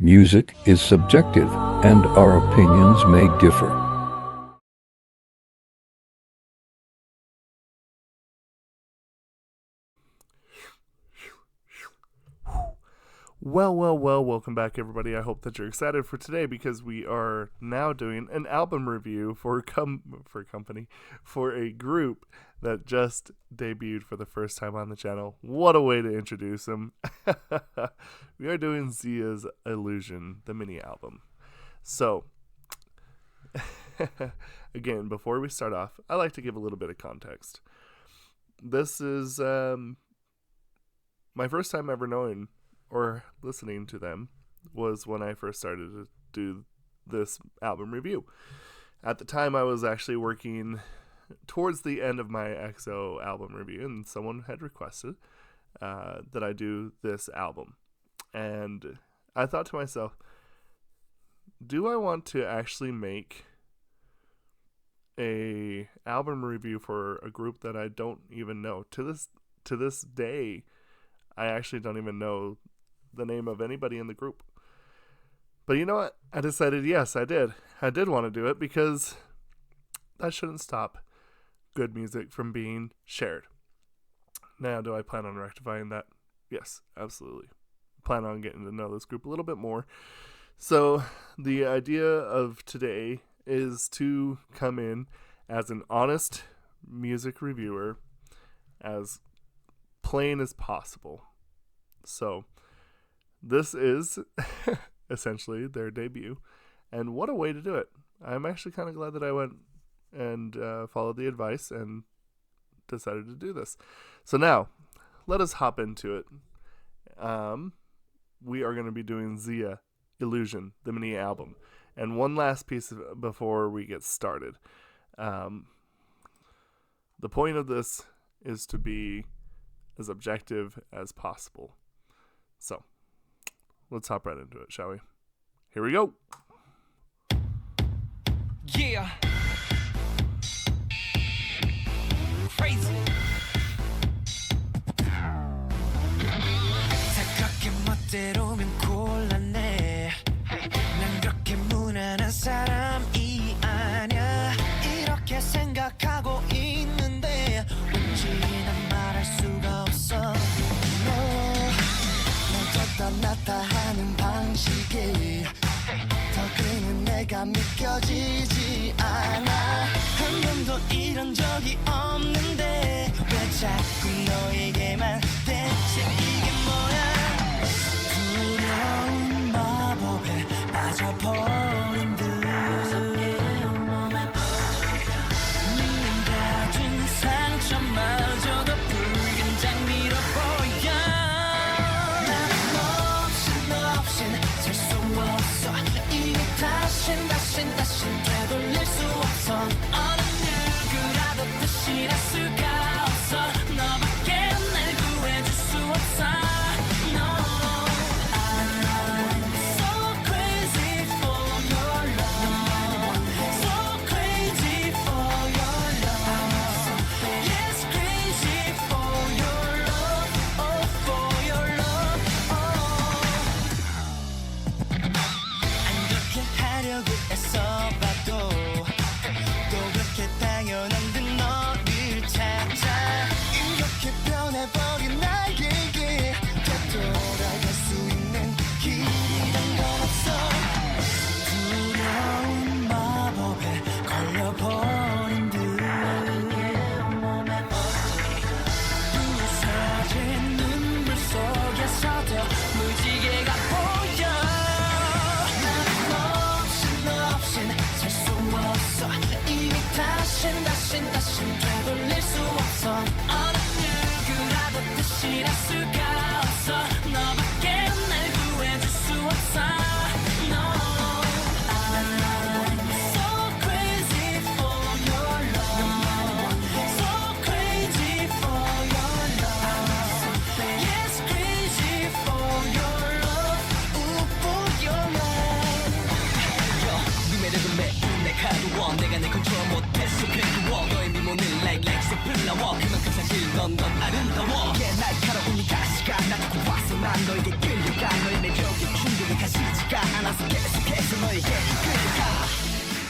Music is subjective, and our opinions may differ. Well, welcome back everybody. I hope that you're excited for today because we are now doing an album review for a group that just debuted for the first time on the channel. What a way to introduce them. We are doing Zia's Illusion, the mini album. So, again, before we start off, I like to give a little bit of context. This is my first time ever knowing or listening to them was when I first started to do this album review. At the time, I was actually working towards the end of my EXO album review, and someone had requested that I do this album. And I thought to myself, do I want to actually make a album review for a group that I don't even know? To this day, I actually don't even know the name of anybody in the group. But you know what? I decided, yes, I did. I did want to do it because that shouldn't stop good music from being shared. Now, do I plan on rectifying that? Yes, absolutely. Plan on getting to know this group a little bit more. So the idea of today is to come in as an honest music reviewer, as plain as possible. So this is essentially their debut, and what a way to do it. I'm actually kind of glad that I went and followed the advice and decided to do this. So now, let us hop into it. We are going to be doing Zia Illusion, the mini album. And one last piece before we get started. The point of this is to be as objective as possible. So, let's hop right into it, shall we? Here we go. Yeah. Crazy. 생각해 멋대로면 곤란해. 난 그렇게 무난한 사람이 아냐. 이렇게 생각하고 있는데 왠지 난 말할 수가 없어. 떠났다 하는 방식이 더 그는 내가 믿겨지지 않아. 한 번도 이런 적이 없는데 왜 자꾸 너에게만 대체 이게 뭐야. 두려운 마법에 빠져버린 듯 네가 준 상처마저도 붉은 장미로 보여. 다신 되돌릴 수 없어. 어느 누구라도 대신할 수가 없어. 너밖에 날 구해줄 수 없어. No, I'm so crazy for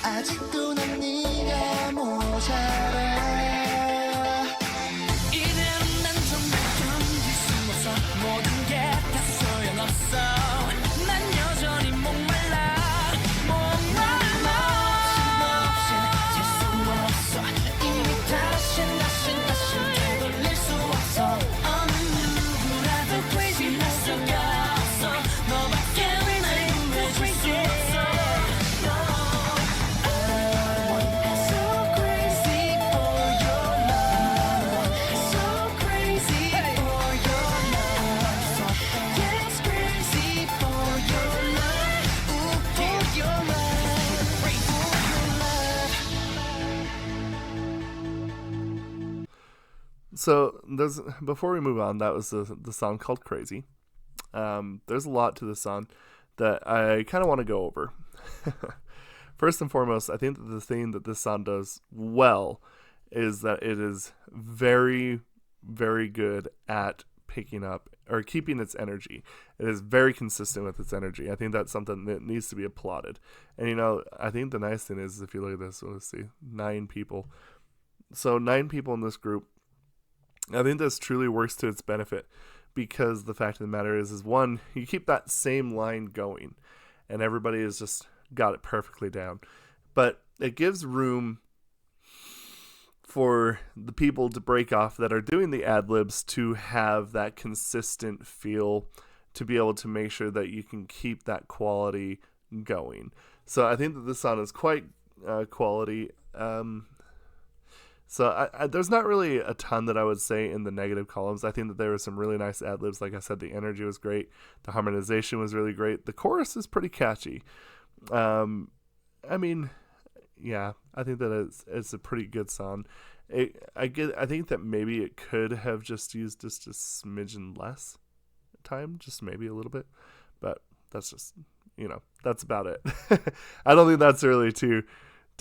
아직도 난 네가 모자라 이대로 난 정말 견딜 수 없어 모든 게 다 소용없어 난 여전히 목말라 목말라 너 없인 살 수 없어 이미 다신 되돌릴 수 없어 어느 누구라도 crazy 할 수가 없어 너밖에 날 구해줄 수 없어 So crazy for your love So crazy for your love Yes crazy for your love Ooh, for your love For your love So there's before we move on, that was the song called Crazy. There's a lot to this song that I kind of want to go over. First and foremost, I think that the thing that this song does well is that it is very, very good at picking up or keeping its energy. It is very consistent with its energy. I think that's something that needs to be applauded. And you know, I think the nice thing is, if you look at this, let's see, 9 people. So 9 people in this group. I think this truly works to its benefit because the fact of the matter is one, you keep that same line going and everybody has just got it perfectly down. But it gives room for the people to break off that are doing the ad-libs to have that consistent feel, to be able to make sure that you can keep that quality going. So I think that this song is quite quality. So there's not really a ton that I would say in the negative columns. I think that there were some really nice ad-libs. Like I said, the energy was great. The harmonization was really great. The chorus is pretty catchy. I mean, yeah, I think that it's a pretty good song. I think that maybe it could have just used just a smidgen less time, just maybe a little bit. But that's just, that's about it. I don't think that's really too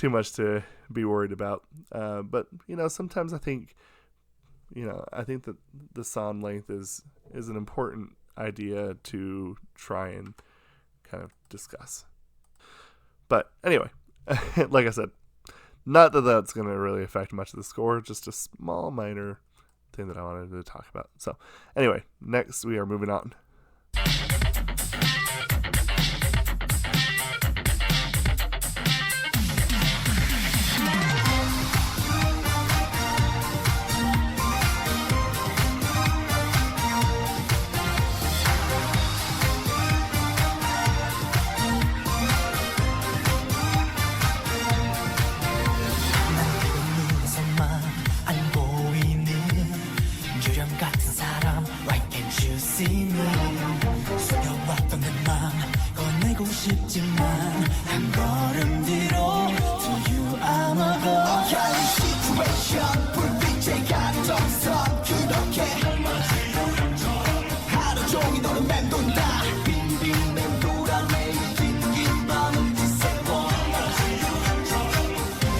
much to be worried about. But sometimes I think that the song length is an important idea to try and kind of discuss. But anyway, like I said, not that that's going to really affect much of the score, just a small minor thing that I wanted to talk about. So anyway, next we are moving on. 싶지만 한 걸음 뒤로 To you I'm a go 얄린 situation 불빛의 감정선 그렇게 하루 종일 너를 맴돈다 빙빙 맴돌아 매일 긴긴 밤은 지새워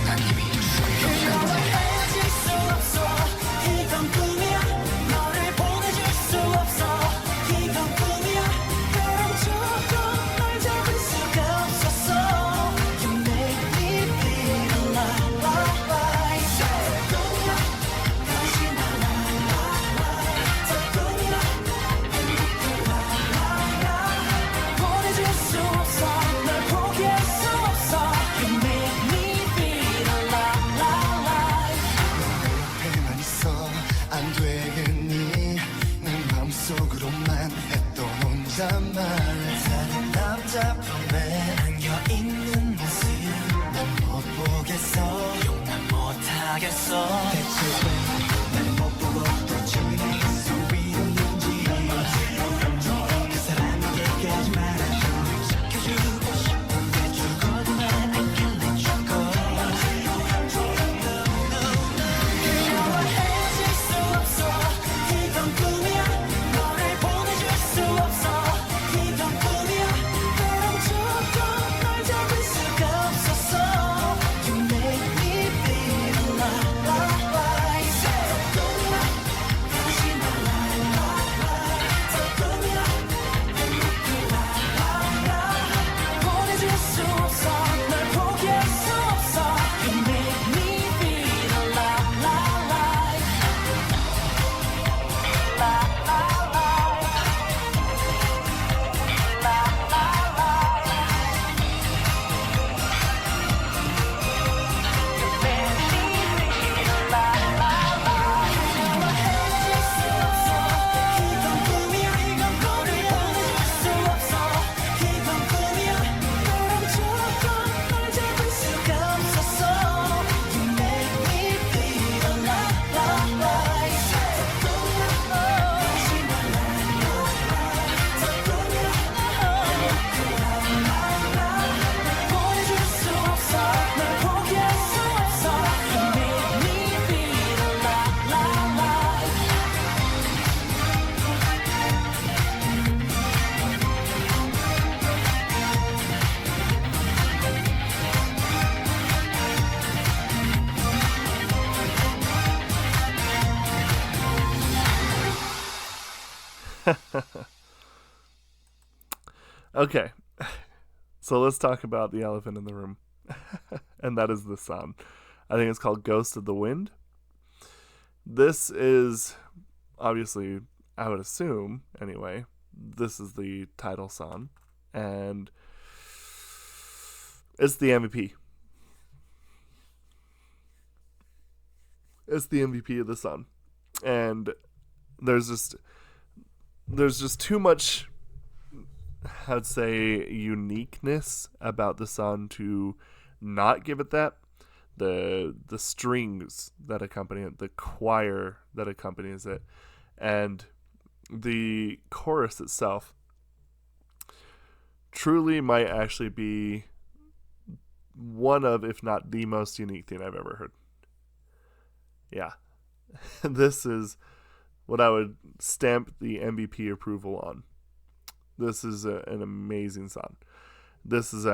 난 이미 그녀와 헤어질 수 없어 이건 꿈이야 너를 보내줄 수 없어 이건 꿈이야 그럼 조금 다른 남자 품에 안겨있는 모습 난 못 보겠어 용납 못하겠어 대체 왜 날 못 보고 또 주위에 소리였는지 그 사람에게까지 말아줘 지켜주고 싶은데 죽어도 난 I can't let you go 그녀와 헤어질 수 없어 이건 꿈이야 너를 보내줄 수 없어 Okay, so let's talk about the elephant in the room, and that is the song. I think it's called Ghost of the Wind. This is, obviously, I would assume, anyway, this is the title song, and it's the MVP. It's the MVP of the song, and there's just too much, I'd say, uniqueness about the song to not give it that. The strings that accompany it, the choir that accompanies it, and the chorus itself truly might actually be one of, if not the most unique thing I've ever heard. Yeah. This is what I would stamp the MVP approval on. This is an amazing song. This is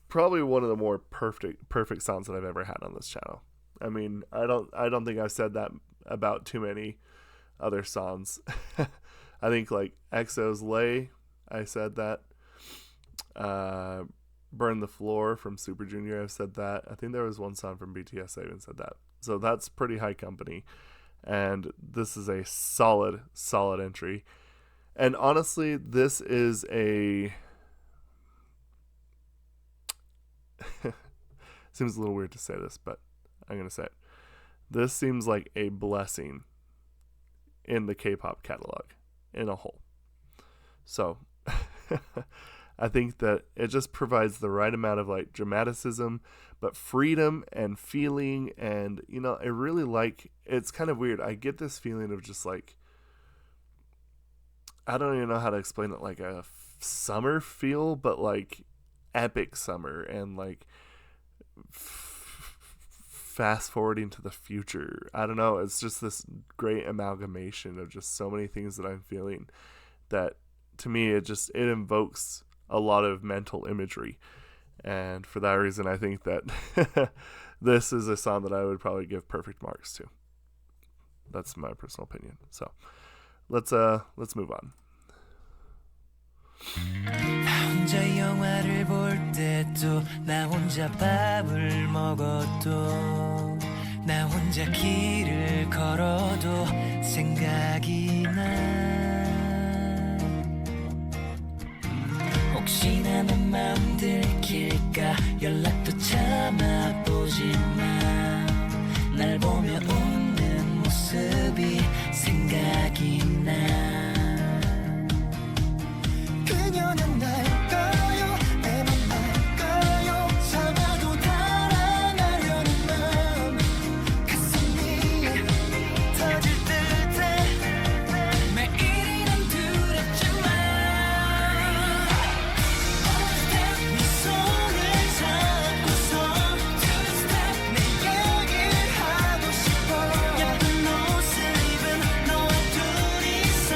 probably one of the more perfect songs that I've ever had on this channel. I mean, I don't think I've said that about too many other songs. I think like EXO's Lay, I said that. Burn the Floor from Super Junior, I've said that. I think there was one song from BTS I even said that. So that's pretty high company. And this is a solid entry. And honestly, this is a... seems a little weird to say this, but I'm going to say it. This seems like a blessing in the K-pop catalog in a whole. So I think that it just provides the right amount of like dramaticism, but freedom and feeling. And, you know, I really like, it's kind of weird. I get this feeling of just like, I don't even know how to explain it, like a summer feel, but like epic summer and like fast forwarding to the future. I don't know. It's just this great amalgamation of just so many things that I'm feeling that to me, it invokes a lot of mental imagery. And for that reason, I think that this is a song that I would probably give perfect marks to. That's my personal opinion. So let's move on. 나 혼자 영화를 볼 때도 나 혼자 밥을 먹어도 나 혼자 길을 걸어도 생각이 나 혹시나 내 맘 들킬까 연락도 참아보지만 날 보며 웃는 모습이 생각이 나 그녀는 날까요? 내 맘 알까요? 참아도 달아나려는 마음 가슴이 터질 듯해 매일이란 두렵지만 네 손을 잡고서 내 얘기하고 싶어 예쁜 옷을 입은 너와 둘이서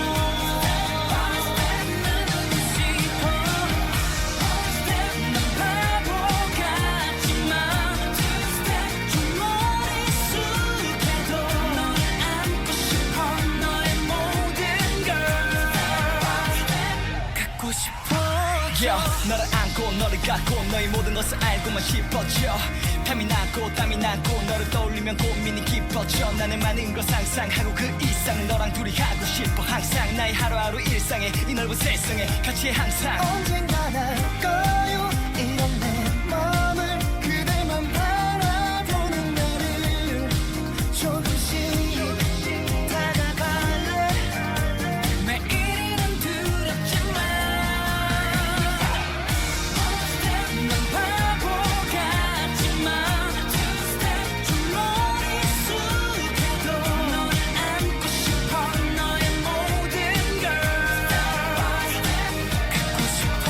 너를 안고 너를 갖고 너의 모든 것을 알고만 싶어져 땀이 나고 땀이 나고 너를 떠올리면 고민이 깊어져 나는 많은 걸 상상하고 그 이상을 너랑 둘이 하고 싶어 항상 나의 하루하루 일상에 이 넓은 세상에 같이 항상 언젠가 날까요 이런 내 맘을 그대만 바라보는 나를 조금씩 다가갈래 매일이란 두렵지만 난 바보 같지만 좀 머릿속에도 널 안고 싶어 너의 모든 걸 갖고 싶어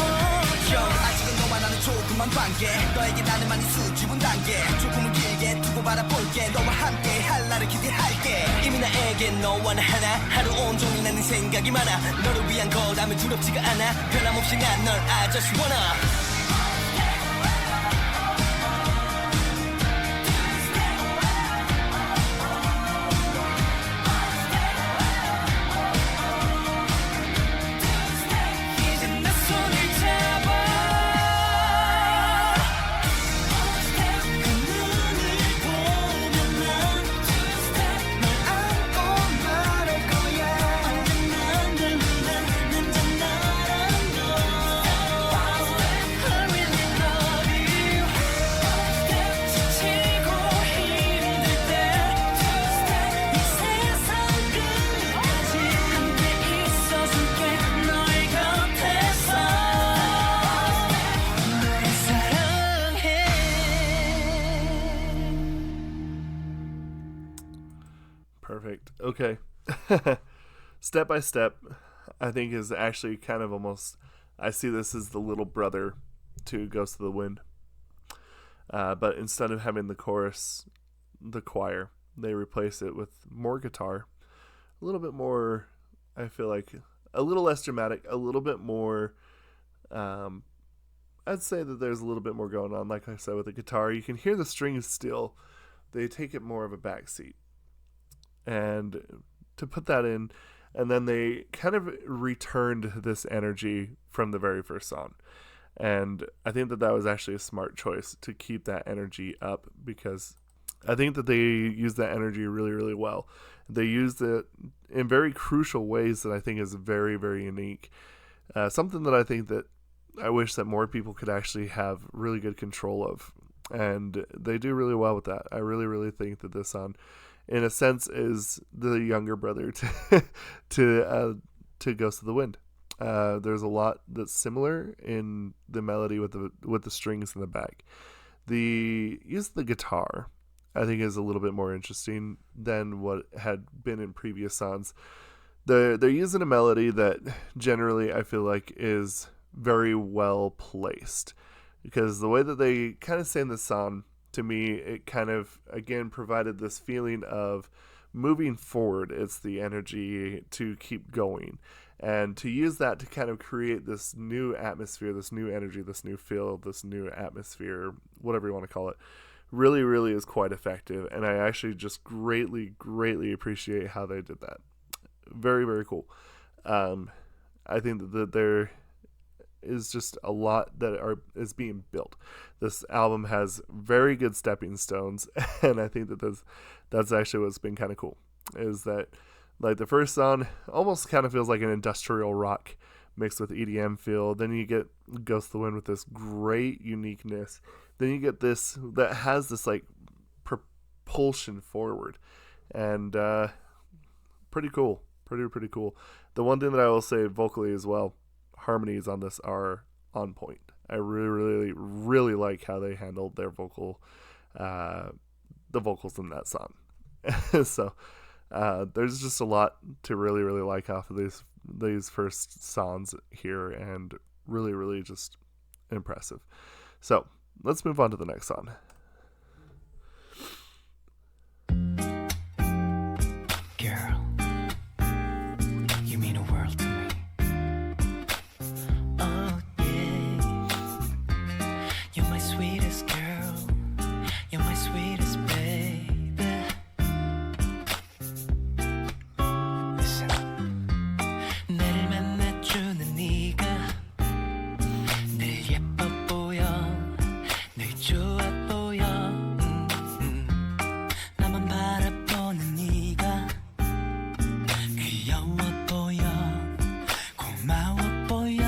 아직은 너와 나는 조금만 관계 너에게 나는 많이 수줍은 단계 조금은 길게 두고 바라볼게 너와 함께 할 날을 기대할게 이미 나에게 너와 나 하나 하루 온종일 나는 생각이 많아 너를 위한 거라면 두렵지가 않아 변함없이 난 널 I just wanna Perfect. Okay. Step by Step, I think, is actually kind of almost, I see this as the little brother to Ghost of the Wind. But instead of having the chorus, the choir, they replace it with more guitar, a little bit more, I feel like, a little less dramatic, a little bit more, I'd say that there's a little bit more going on. Like I said, with the guitar, you can hear the strings still. They take it more of a backseat. And to put that in, and then they kind of returned this energy from the very first song. And I think that that was actually a smart choice to keep that energy up, because I think that they used that energy really, really well. They used it in very crucial ways that I think is very, very unique. Something that I think that I wish that more people could actually have really good control of. And they do really well with that. I really, really think that this song, in a sense, is the younger brother to Ghost of the Wind. There's a lot that's similar in the melody with the strings in the back. The use of the guitar, I think, is a little bit more interesting than what had been in previous songs. They're using a melody that generally I feel like is very well placed, because the way that they kind of sang the song, to me, it kind of, again, provided this feeling of moving forward. It's the energy to keep going, and to use that to kind of create this new atmosphere, this new energy, this new feel, this new atmosphere, whatever you want to call it, really, really is quite effective. And I actually just greatly, greatly appreciate how they did that. Very, very cool. I think that there is just a lot that is being built. This album has very good stepping stones, and I think that that's actually what's been kind of cool, is that, like, the first song almost kind of feels like an industrial rock mixed with EDM feel. Then you get Ghost of the Wind with this great uniqueness. Then you get this that has this like propulsion forward, and pretty cool, pretty cool. The one thing that I will say vocally as well, harmonies on this are on point. I really, really, really like how they handled their the vocals in that song. So there's just a lot to really, really like off of these first songs here, and really, really just impressive. So let's move on to the next song. Girl, you mean a world to me. Oh yeah, you're my sweetest girl, you're my sweetest baby. Listen, 날 만나주는 네가 늘 예뻐 보여, 늘 좋아 보여. 나만 바라보는 네가 귀여워 보여, 고마워 보여.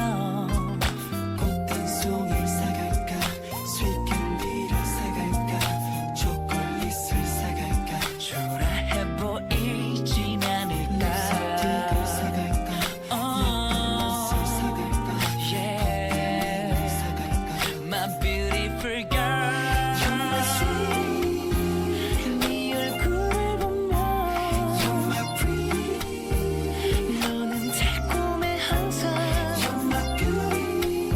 꽃 한 송이를 사갈까, 스윗캔디를 사갈까, 초콜릿을 사갈까, 초라해 보이진 않을까, 립스틱을 사갈까, 립글로스를 사갈까, yeah, 사갈까. My beautiful girl, you're my sweet, 네 얼굴을 보면 you're my pretty, 너는 달콤해 항상 you're my beauty,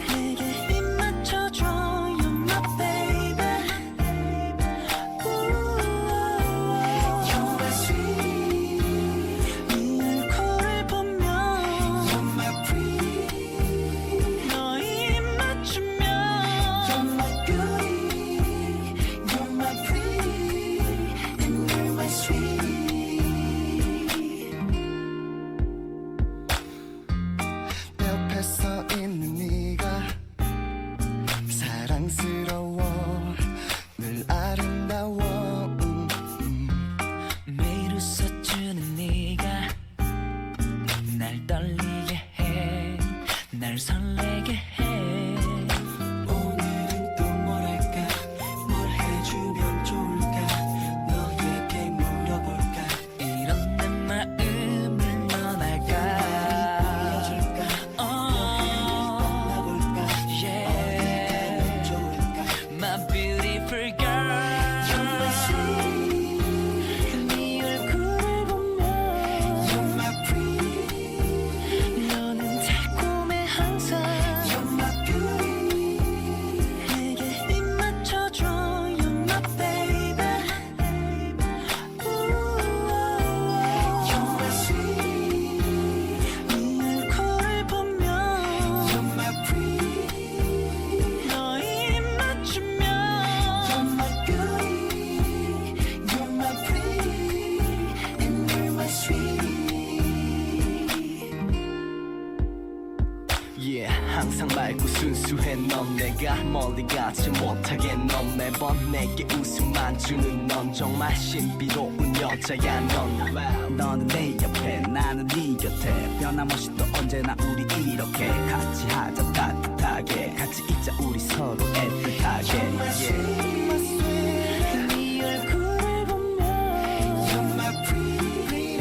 내게 입 맞춰줘 you're my baby. You're my sweet, 네 얼굴을 보면 you're my pretty, 너 입 맞추면 you're my beauty, you're my pretty, and you're my sweet. 내 옆에 서 있는 네가 사랑스러워, 늘 아름다워. 매일 웃어주는 네가 날 떨리게 해, 날 설레게 해. 오늘은 또 뭘 할까, 뭘 해주면 좋을까, 너에게 물어볼까, 이런 내 마음을 넌 알까. Yeah, my beautiful girl, you're my sweet, 네 얼굴 항상 맑고 순수해 넌 내가 멀리 가지 못하게 넌 매번 내게 웃음만 주는 넌 정말 신비로운 여자야 넌 너는 내 옆에 나는 네 곁에 변함없이 또 언제나 우리 이렇게 같이 하자 따뜻하게 같이 있자 우리 서로 애틋하게 네 얼굴을 보면 You're my pretty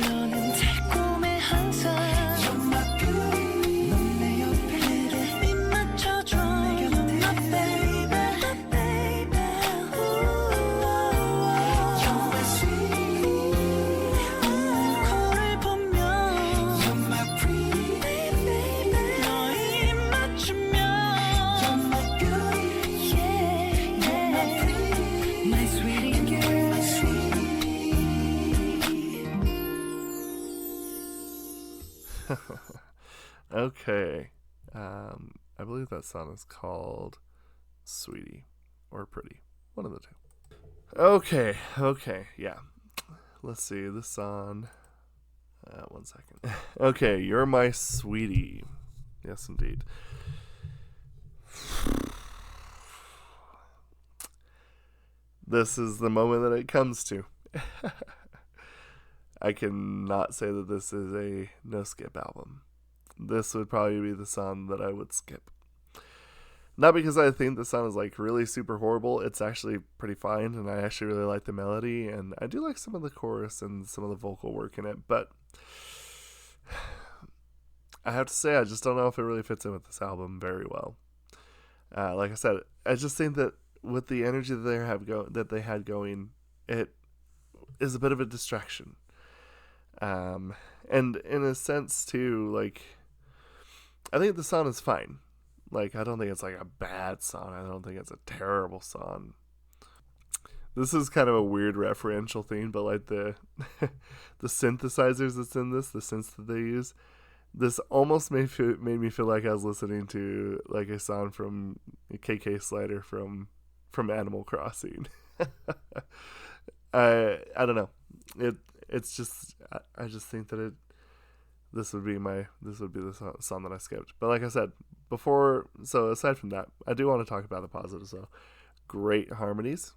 너는 달콤해 항상 You're my beauty 넌 내 옆에 입 맞춰줘 You're my baby You're my sweet 얼굴을 보면 You're my pretty 너의 입 맞추면 You're my beauty Yeah, yeah. My sweetie girl My sweet Okay. I believe that song is called Sweetie or Pretty. One of the two. Okay, yeah. Let's see, this song. 1 second. Okay, You're My Sweetie. Yes, indeed. This is the moment that it comes to. I cannot say that this is a no skip album. This would probably be the song that I would skip. Not because I think the song is like really super horrible. It's actually pretty fine, and I actually really like the melody, and I do like some of the chorus and some of the vocal work in it, but I have to say I just don't know if it really fits in with this album very well. Like I said, I just think that with the energy that they had going, it is a bit of a distraction. And in a sense too, like, I think the song is fine. Like, I don't think it's like a bad song. I don't think it's a terrible song. This is kind of a weird referential thing, but like the the synthesizers that's in this, the synths that they use, this almost made me feel like I was listening to like a song from KK Slider from Animal Crossing. I don't know. It's just I just think that this would be the song that I skipped. But like I said before, so aside from that, I do want to talk about the positives though. Great harmonies,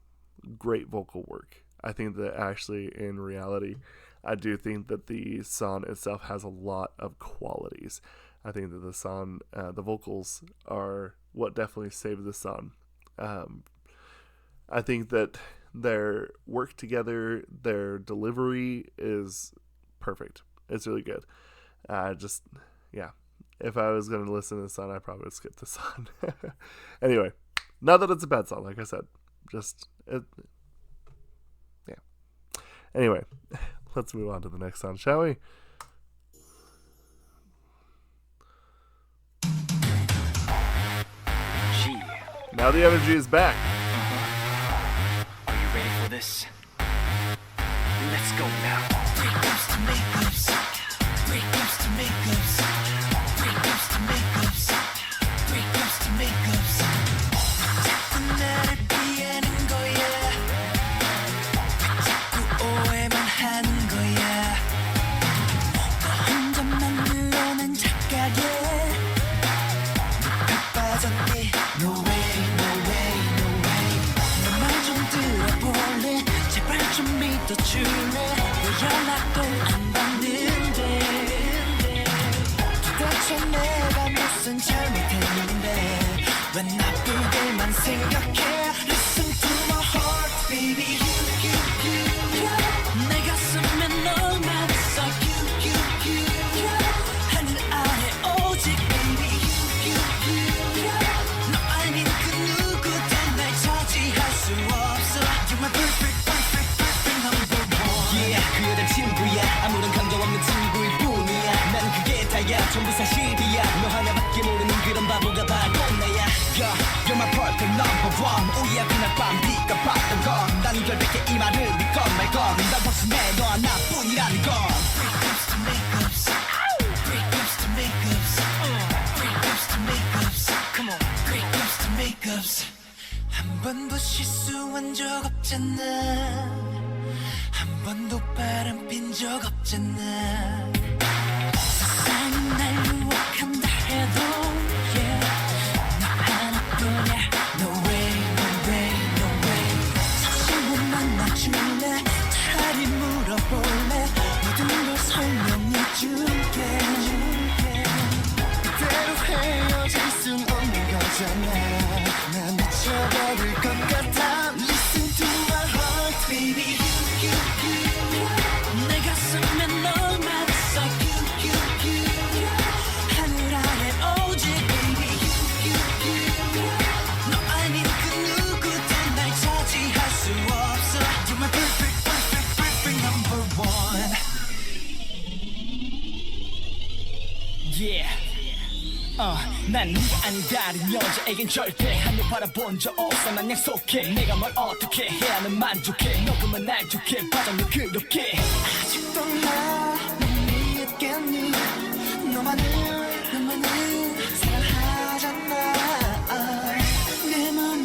great vocal work. I think that actually in reality, I do think that the song itself has a lot of qualities. I think that the song, the vocals are what definitely saved the song. I think that their work together, their delivery is perfect. It's really good. Yeah. If I was going to listen to this song, I probably would skip this song. Anyway, not that it's a bad song, like I said. Yeah. Anyway, let's move on to the next song, shall we? Now the energy is back. Are you ready for this? Let's go now. Breakups to makeups. Breakups to makeups. Breakups to makeups. Breakups to makeups. 자꾸 나를 피하는 거야. 자꾸 오해만 하는 거야. 너 혼자만 늘어난 착각에 빠졌니? No way, no way, no way. 내 말 좀 들어볼래? 제발 좀 믿어줄래? 왜 연락도 안 받는데? 도대체 내가 무슨 잘못했는데? 왜 나쁘게만 생각해? Listen to my heart, baby. 내 가슴에 너만 있어. 하늘 아래 오직 baby. 너 아닌 그 누구도 날 차지할 수 없어. You're my perfect, perfect, perfect number one. Yeah, 그댄 친구야. 아무런 감정 없는 친구일 뿐이야. 난 그게 다야. 전부 사실이야. 너 하나밖에 모르는 그런 바보가 바로 나야. You're my perfect number one. 오야 그날 밤 네가 봤던 건 나는 결백해 이 말을 믿건 말건. 난 단순해 너 하나뿐이라는 건. Breakups to makeups. Breakups to makeups. Breakups to makeups. Come on. Breakups to makeups. 한 번도 실수한 적 없잖아. 한 번도 바람 핀 적 없잖아. 세상이 날 유혹한다 해도 난 네가 아닌 다른 여자에겐 절대 하늘 바라본 적 없어. 난 약속해 내가 뭘 어떻게 해야 는 만족해. 너 그만 날 좋게 봐줘 너 그렇게. 아직도 나는 믿겠니 너만을 사랑하잖아 내 맘은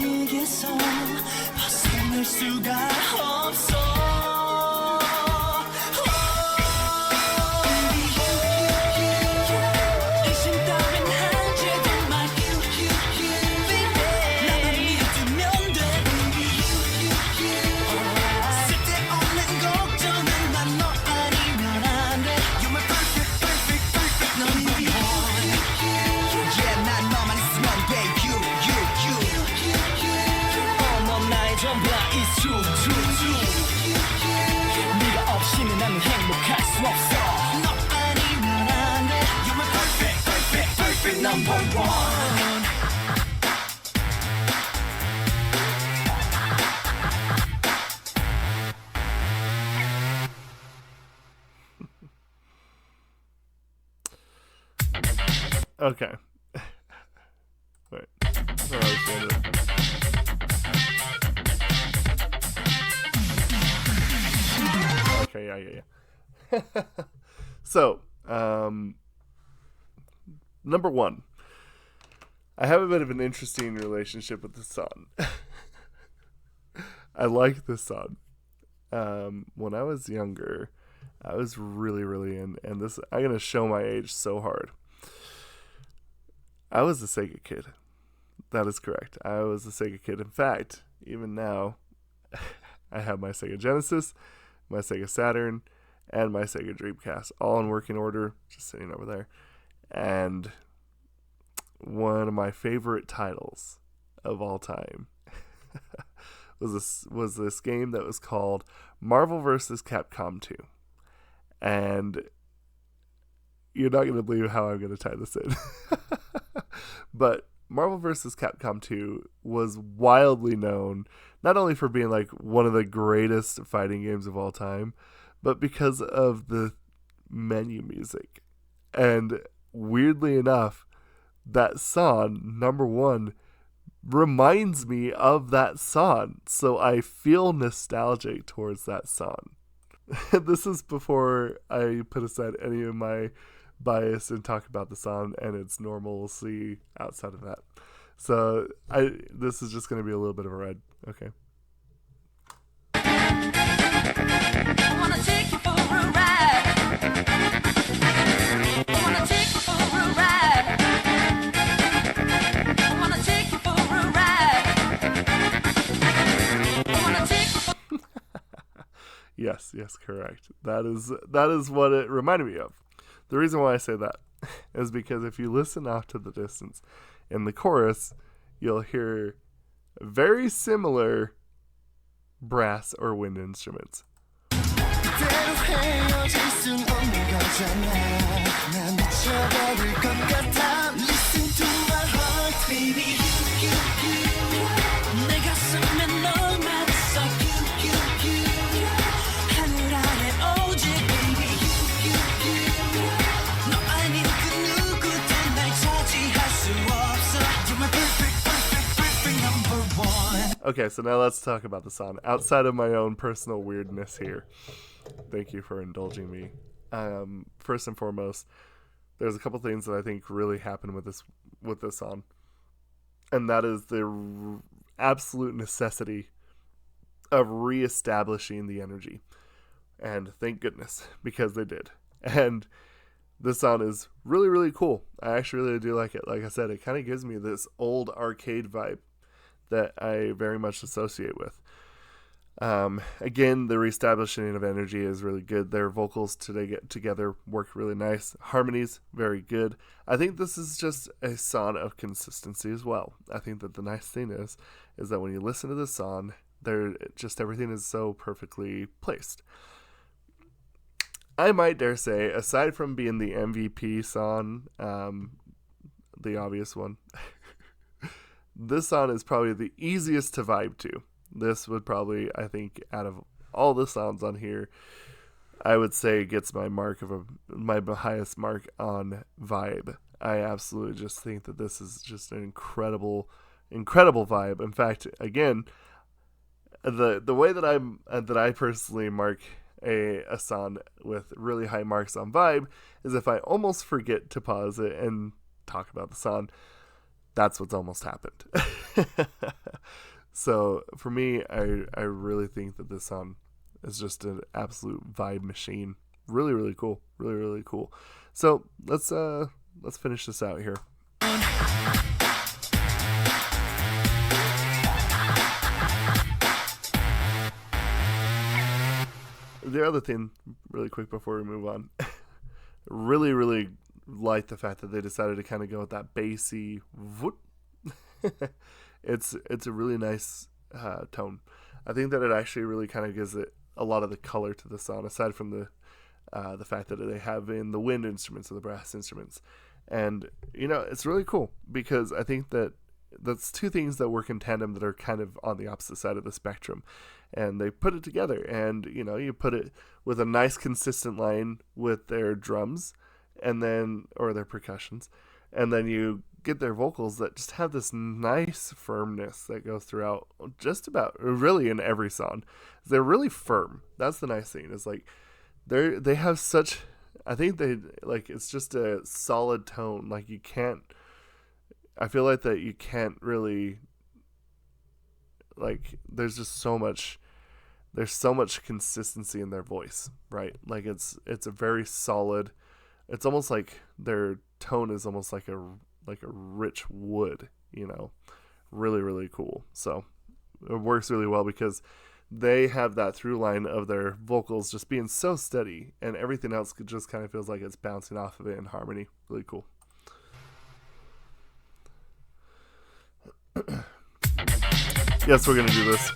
너에게서 벗어날 수가 없어 의심 따윈 한제도 마 나만 믿으면 돼 쓸데없는 걱정은 난 너 아니면 안돼 You're my perfect number one Yeah 난 너만 있으면 돼 You 넌 나의 전부야 It's true 네가 없이는 나는 행복할 수 없어 너 아니면 안돼 You're my perfect number one Okay. Wait. Where are we standing? Okay, yeah. So, number one. I have a bit of an interesting relationship with this song. I like this song. When I was younger, I was really in, and this, I'm going to show my age so hard. I was a Sega kid. That is correct. I was a Sega kid. In fact, even now, I have my Sega Genesis, my Sega Saturn, and my Sega Dreamcast, all in working order, just sitting over there. And one of my favorite titles of all time was this game that was called Marvel vs. Capcom 2. And you're not going to believe how I'm going to tie this in. But Marvel vs. Capcom 2 was wildly known, not only for being like one of the greatest fighting games of all time, but because of the menu music. And weirdly enough, that song, number one, reminds me of that song. So I feel nostalgic towards that song. This is before I put aside any of my bias and talk about the song and its normalcy outside of that. So this is just going to be a little bit of a ride. Okay. I wanna take you for a ride. I wanna take you for a ride. I wanna take you for a ride. I wanna take you for Yes, correct. That is what it reminded me of. The reason why I say that is because if you listen off to the distance in the chorus, you'll hear very similar brass or wind instruments. 그대로 헤어질 순 없는 거잖아 난 미쳐버릴 것 같아 Listen to my heart baby 내 가슴에 널 맞춰 하늘 아래 오직 baby 너 아닌 그 누구도 날 차지할 수 없어 You're my perfect number one Okay, so now let's talk about the song. Outside of my own personal weirdness here. Thank you for indulging me. First and foremost, there's a couple things that I think really happened with this song. And that is the absolute necessity of reestablishing the energy. And thank goodness, because they did. And this song is really cool. I actually really do like it. Like I said, it kind of gives me this old arcade vibe that I very much associate with. Again, the reestablishing of energy is really good. Their vocals together work really nice. Harmonies, very good. I think this is just a song of consistency as well. I think that the nice thing is that when you listen to this song, everything is so perfectly placed. I might dare say, aside from being the MVP song, the obvious one, this song is probably the easiest to vibe to. This would probably, I think, out of all the songs on here, I would say gets my highest mark on vibe. I absolutely just think that this is just an incredible vibe. In fact, again, the way that I personally mark a song with really high marks on vibe is if I almost forget to pause it and talk about the song. That's what's almost happened. So for me, I really think that this song is just an absolute vibe machine. Really, really cool. Really, really cool. So let's finish this out here. The other thing, really quick before we move on, really, really like the fact that they decided to kind of go with that bassy whoop. It's a really nice tone. I think that it actually really kind of gives it a lot of the color to the song, aside from the fact that they have in the wind instruments or the brass instruments. And, you know, it's really cool because I think that that's two things that work in tandem that are kind of on the opposite side of the spectrum. And they put it together, and, you know, you put it with a nice consistent line with their drums and then, or their percussions, and then you get their vocals that just have this nice firmness that goes throughout just about really in every song. They're really firm. That's the nice thing, is like they have such, I think they, like, it's just a solid tone. Like, you can't, I feel like that you can't really, like, there's so much consistency in their voice, right? Like, it's a very solid, it's almost like their tone is almost like a rich wood, you know. Really, really cool. So it works really well because they have that through line of their vocals just being so steady, and everything else just kind of feels like it's bouncing off of it in harmony. Really cool. Yes, we're gonna do this.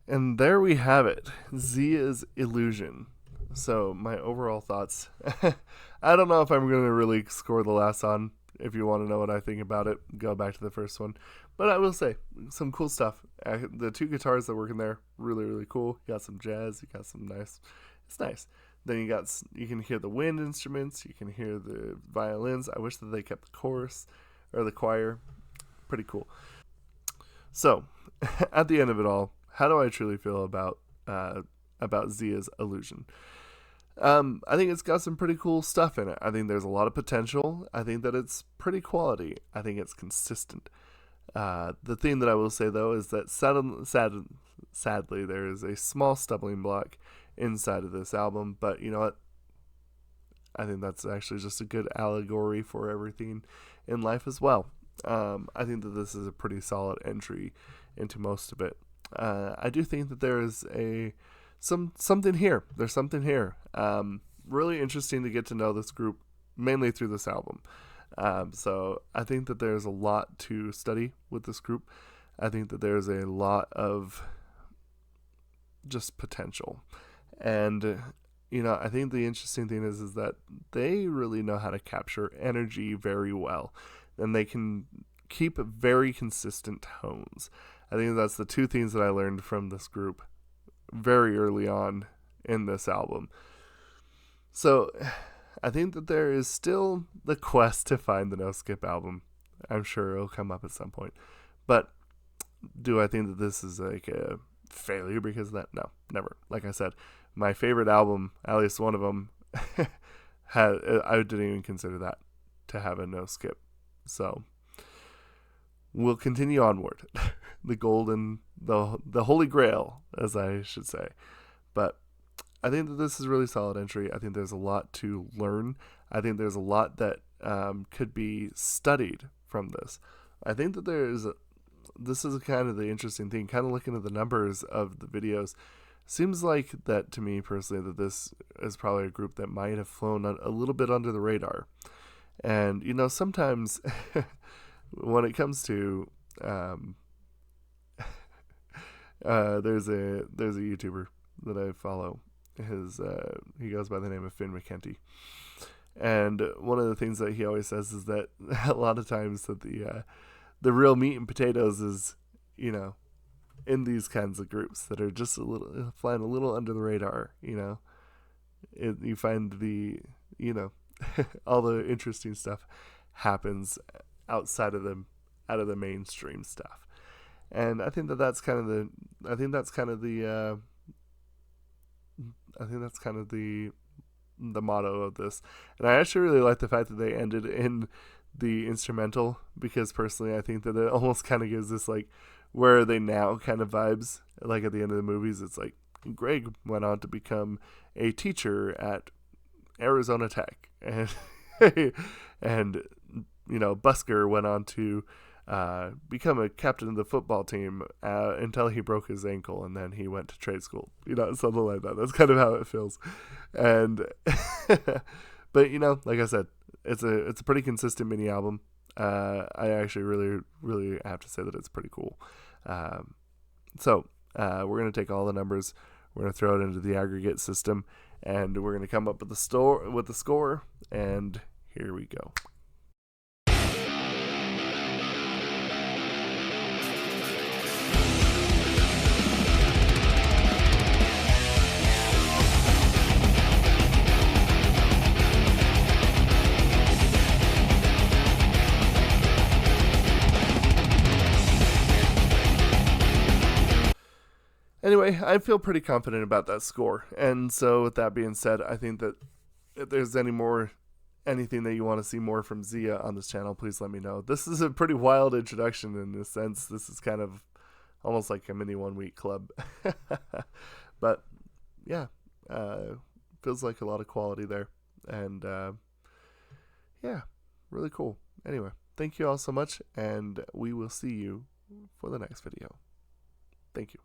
And there we have it, Zia's Illusion. So my overall thoughts, I don't know if I'm going to really score the last song. If you want to know what I think about it, go back to the first one. But I will say, some cool stuff. The two guitars that work in there, really, really cool. You got some jazz, you got some nice, it's nice. Then you can hear the wind instruments, you can hear the violins. I wish that they kept the chorus, or the choir. Pretty cool. So, at the end of it all, how do I truly feel about Zia's Illusion? I think it's got some pretty cool stuff in it. I think there's a lot of potential. I think that it's pretty quality. I think it's consistent. The thing that I will say, though, is that sadly, there is a small stumbling block inside of this album. But you know what? I think that's actually just a good allegory for everything in life as well. I think that this is a pretty solid entry into most of it. I do think that there is something here. There's something here. Really interesting to get to know this group, mainly through this album. So I think that there's a lot to study with this group. I think that there's a lot of just potential. And, you know, I think the interesting thing is that they really know how to capture energy very well. And they can keep very consistent tones. I think that's the two things that I learned from this group very early on in this album. So I think that there is still the quest to find the No Skip album. I'm sure it'll come up at some point. But do I think that this is like a failure because of that? No, never. Like I said, my favorite album, at least one of them, I didn't even consider that to have a no skip. So we'll continue onward. The holy grail, as I should say. But I think that this is a really solid entry. I think there's a lot to learn. I think there's a lot that could be studied from this. I think that this is kind of the interesting thing, kind of looking at the numbers of the videos. Seems like that to me personally that this is probably a group that might have flown a little bit under the radar. And, you know, sometimes when it comes to there's a YouTuber that I follow. He goes by the name of Finn McKenty. And one of the things that he always says is that a lot of times that the real meat and potatoes is, you know, in these kinds of groups that are just flying a little under the radar, you know. You find all the interesting stuff happens outside of out of the mainstream stuff. And I think that's kind of the motto of this. And I actually really like the fact that they ended in the instrumental, because personally I think that it almost kind of gives this like where are they now kind of vibes. Like at the end of the movies, it's like Greg went on to become a teacher at Arizona Tech, and and you know, Busker went on to become a captain of the football team until he broke his ankle, and then he went to trade school. You know, something like that. That's kind of how it feels. And but you know, like I said, it's a pretty consistent mini album. I actually really, really have to say that it's pretty cool. So we're gonna take all the numbers, we're gonna throw it into the aggregate system, and we're gonna come up with the score. And here we go. Anyway, I feel pretty confident about that score. And so with that being said, I think that if there's anything that you want to see more from Zia on this channel, please let me know. This is a pretty wild introduction in a sense. This is kind of almost like a mini 1 week club. But yeah, feels like a lot of quality there. And yeah, really cool. Anyway, thank you all so much, and we will see you for the next video. Thank you.